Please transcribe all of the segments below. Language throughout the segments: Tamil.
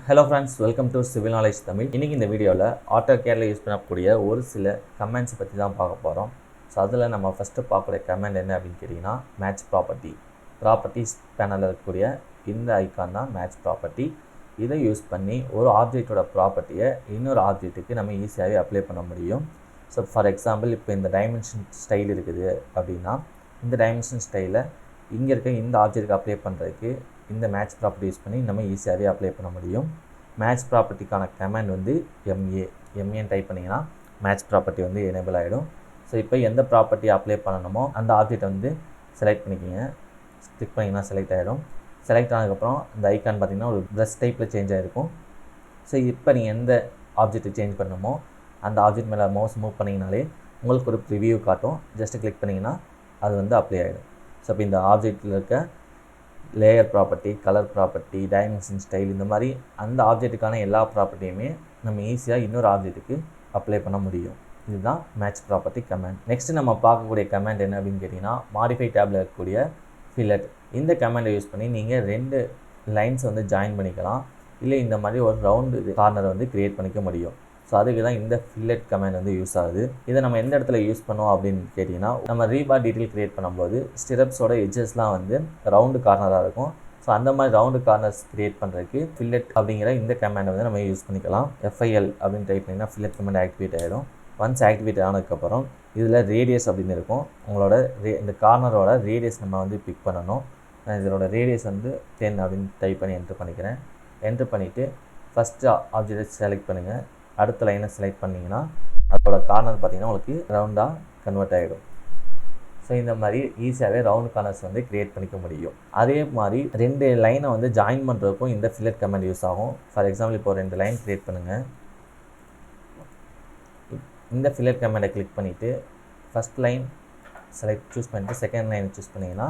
Hello friends, welcome to Civil Knowledge Tamil. இன்னைக்கு இந்த வீடியோவில் AutoCADல யூஸ் பண்ணக்கூடிய ஒரு சில கமெண்ட்ஸ் பற்றி தான் பார்க்க போகிறோம். ஸோ அதில் நம்ம ஃபஸ்ட்டு பார்க்கக்கூடிய கமெண்ட் என்ன அப்படின்னு கேட்டிங்கன்னா மேட்ச் ப்ராப்பர்ட்டிஸ் பேனலில் இருக்கக்கூடிய இந்த ஐக்கான் தான் மேட்ச் ப்ராப்பர்ட்டி. இதை யூஸ் பண்ணி ஒரு ஆப்ஜெக்டோட ப்ராப்பர்ட்டியை இன்னொரு ஆப்ஜெக்ட்டுக்கு நம்ம ஈஸியாகவே அப்ளை பண்ண முடியும். ஸோ ஃபார் எக்ஸாம்பிள் இப்போ இந்த டைமென்ஷன் ஸ்டைல் இருக்குது அப்படின்னா இந்த டைமென்ஷன் ஸ்டைலை இங்கே இருக்க இந்த ஆப்ஜெக்ட்டுக்கு அப்ளை பண்ணுறதுக்கு இந்த மேட்ச் ப்ராப்பர்ட்டி யூஸ் பண்ணி நம்ம ஈஸியாகவே அப்ளை பண்ண முடியும். மேட்ச் ப்ராப்பர்ட்டிக்கான கமாண்ட் வந்து எம்ஏன்னு டைப் பண்ணிங்கன்னா மேட்ச் ப்ராப்பர்ட்டி வந்து எனேபிள் ஆகிடும். ஸோ இப்போ எந்த ப்ராப்பர்ட்டி அப்ளை பண்ணணுமோ அந்த ஆப்ஜெக்ட் வந்து செலக்ட் பண்ணிக்கிங்க. கிளிக் பண்ணிங்கன்னா செலக்ட் ஆகிடும். செலக்ட் ஆனதுக்கப்புறம் இந்த ஐக்கான் பார்த்திங்கன்னா ஒரு ப்ரஷ் டைப்பில் சேஞ்ச் ஆகிருக்கும். ஸோ இப்போ நீங்கள் எந்த ஆப்ஜெக்ட்டை சேஞ்ச் பண்ணணுமோ அந்த ஆப்ஜெக்ட் மேலே மவுஸ் மூவ் பண்ணிங்கனாலே உங்களுக்கு ஒரு ப்ரிவியூ காட்டும். ஜஸ்ட்டு கிளிக் பண்ணிங்கன்னா அது வந்து அப்ளை ஆகிடும். ஸோ இப்போ இந்த ஆப்ஜெக்டில் இருக்க layer property, colour property, dimension style இந்த மாதிரி அந்த ஆப்ஜெக்ட்டுக்கான எல்லா ப்ராப்பர்ட்டியுமே நம்ம ஈஸியாக இன்னொரு ஆப்ஜெக்ட்டுக்கு அப்ளை பண்ண முடியும். இதுதான் மேட்ச் ப்ராப்பர்ட்டி கமாண்ட். நெக்ஸ்ட்டு நம்ம பார்க்கக்கூடிய கமாண்ட் என்ன அப்படின்னு கேட்டிங்கன்னா மாடிஃபை டேபில் இருக்கக்கூடிய ஃபில்லட். இந்த கமாண்டை யூஸ் பண்ணி நீங்கள் 2 லைன்ஸ் வந்து ஜாயின் பண்ணிக்கலாம். இல்லை இந்த மாதிரி ஒரு ரவுண்டு கார்னரை வந்து க்ரியேட் பண்ணிக்க முடியும். ஸோ அதுக்கு தான் இந்த ஃபில்லட் கமாண்ட் வந்து யூஸ் ஆகுது. இதை நம்ம எந்த இடத்துல யூஸ் பண்ணோம் அப்படின்னு கேட்டிங்கன்னா நம்ம ரீபார் டீட்டெயில் க்ரியேட் பண்ணும்போது ஸ்டிரப்ஸோட எட்ஜஸ்லாம் வந்து ரவுண்டு கார்னராக இருக்கும். ஸோ அந்த மாதிரி ரவுண்டு கார்னர்ஸ் க்ரியேட் பண்ணுறதுக்கு ஃபில்லட் அப்படிங்கிற இந்த கமாண்டை வந்து நம்ம யூஸ் பண்ணிக்கலாம். FIL அப்படின்னு டைப் பண்ணிங்கன்னா ஃபில்லட் கமாண்ட் ஆக்டிவேட் ஆகிடும். ஒன்ஸ் ஆக்டிவேட் ஆனதுக்கப்புறம் இதில் ரேடியஸ் அப்படின்னு இருக்கும். உங்களோட இந்த கார்னரோட ரேடியஸ் நம்ம வந்து பிக் பண்ணணும். நான் இதோட ரேடியஸ் வந்து 10 அப்படின்னு டைப் பண்ணி என்ட்ரு பண்ணிக்கிறேன். என்ட்ரு பண்ணிவிட்டு ஃபஸ்ட்டு ஆப்ஜெக்டை செலக்ட் பண்ணுங்கள். அடுத்த லைனை செலக்ட் பண்ணிங்கன்னா அதோட கார்னர் பார்த்திங்கன்னா உங்களுக்கு ரவுண்டாக கன்வெர்ட் ஆகிடும். ஸோ இந்த மாதிரி ஈஸியாகவே ரவுண்ட் கார்னர்ஸ் வந்து க்ரியேட் பண்ணிக்க முடியும். அதே மாதிரி 2 லைனை வந்து ஜாயின் பண்ணுறதுக்கும் இந்த ஃபில்லட் கமாண்ட் யூஸ் ஆகும். ஃபார் எக்ஸாம்பிள் இப்போ 2 லைன் க்ரியேட் பண்ணுங்கள். இந்த ஃபில்லட் கமாண்டை கிளிக் பண்ணிவிட்டு ஃபஸ்ட் லைன் சூஸ் பண்ணிவிட்டு செகண்ட் லைன் சூஸ் பண்ணிங்கன்னா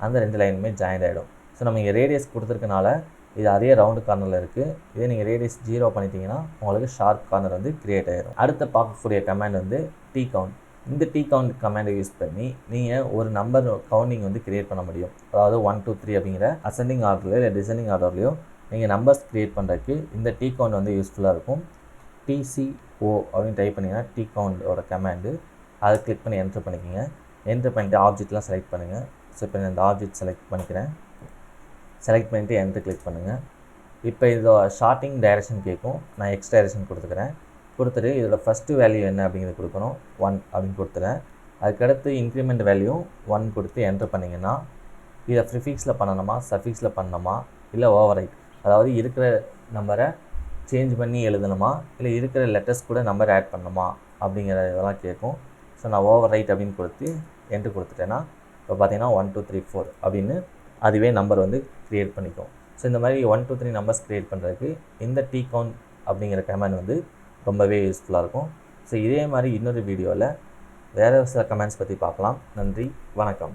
அந்த 2 லைனுமே ஜாயின் ஆகிடும். ஸோ நம்ம இங்கே ரேடியஸ் கொடுத்துருக்கனால இது அதே ரவுண்டு கார்னரில் இருக்குது. இதே நீங்கள் ரேடியஸ் 0 பண்ணிட்டீங்கன்னா உங்களுக்கு ஷார்ப் கார்னர் வந்து க்ரியேட் ஆகிடும். அடுத்து பார்க்கக்கூடிய கமாண்ட் வந்து TCount. இந்த TCount கமாண்டை யூஸ் பண்ணி நீங்கள் ஒரு நம்பர் கவுண்டிங் வந்து க்ரியேட் பண்ண முடியும். அதாவது 1 2 3 அப்படிங்கிற அசெண்டிங் ஆர்டர்லையோ இல்லை டிசெண்டிங் ஆர்டர்லையோ நீங்கள் நம்பர்ஸ் க்ரியேட் பண்ணுறதுக்கு இந்த TCount வந்து யூஸ்ஃபுல்லாக இருக்கும். TCO அப்படின்னு டைப் பண்ணிங்கன்னா TCountோட கமாண்டு. அதை கிளிக் பண்ணி என்ட்ரு பண்ணிக்கோங்க. என்ட்ரு பண்ணிட்டு ஆப்ஜெக்ட்லாம் செலக்ட் பண்ணுங்கள். ஸோ இப்போ நான் இந்த ஆப்ஜெக்ட் செலக்ட் பண்ணிக்கிறேன். செலக்ட் பண்ணிவிட்டு என்ட்ரு கிளிக் பண்ணுங்கள். இப்போ இதோட ஷார்ட்டிங் டைரக்ஷன் கேட்கும். நான் எக்ஸ் டைரக்ஷன் கொடுத்துக்கிறேன். கொடுத்துட்டு இதோட ஃபஸ்ட்டு வேல்யூ என்ன அப்படிங்கிறது கொடுக்கணும். 1 அப்படின்னு கொடுத்துறேன். அதுக்கடுத்து இன்க்ரிமெண்ட் வேல்யூ 1 கொடுத்து என்ட்ரு பண்ணிங்கன்னா இதை ப்ரிஃபிக்ஸில் பண்ணணுமா சஃபிக்ஸில் பண்ணணுமா இல்லை ஓவர் ரைட், அதாவது இருக்கிற நம்பரை சேஞ்ச் பண்ணி எழுதணுமா இல்லை இருக்கிற லெட்டர்ஸ் கூட நம்பர் ஆட் பண்ணணுமா அப்படிங்கிற இதெல்லாம் கேட்கும். ஸோ நான் ஓவர் ரைட் அப்படின்னு கொடுத்து என்ட்ரு கொடுத்துட்டேன்னா இப்போ பார்த்தீங்கன்னா 1 2 3 4 அப்படின்னு அதுவே நம்பர் வந்து க்ரியேட் பண்ணிக்கும். ஸோ இந்த மாதிரி 1 2 3 நம்பர்ஸ் க்ரியேட் பண்ணுறதுக்கு இந்த TCount அப்படிங்கிற கமாண்ட் வந்து ரொம்பவே யூஸ்ஃபுல்லாக இருக்கும். ஸோ இதே மாதிரி இன்னொரு வீடியோவில் வேறு சில கமெண்ட்ஸ் பற்றி பார்க்கலாம். நன்றி, வணக்கம்.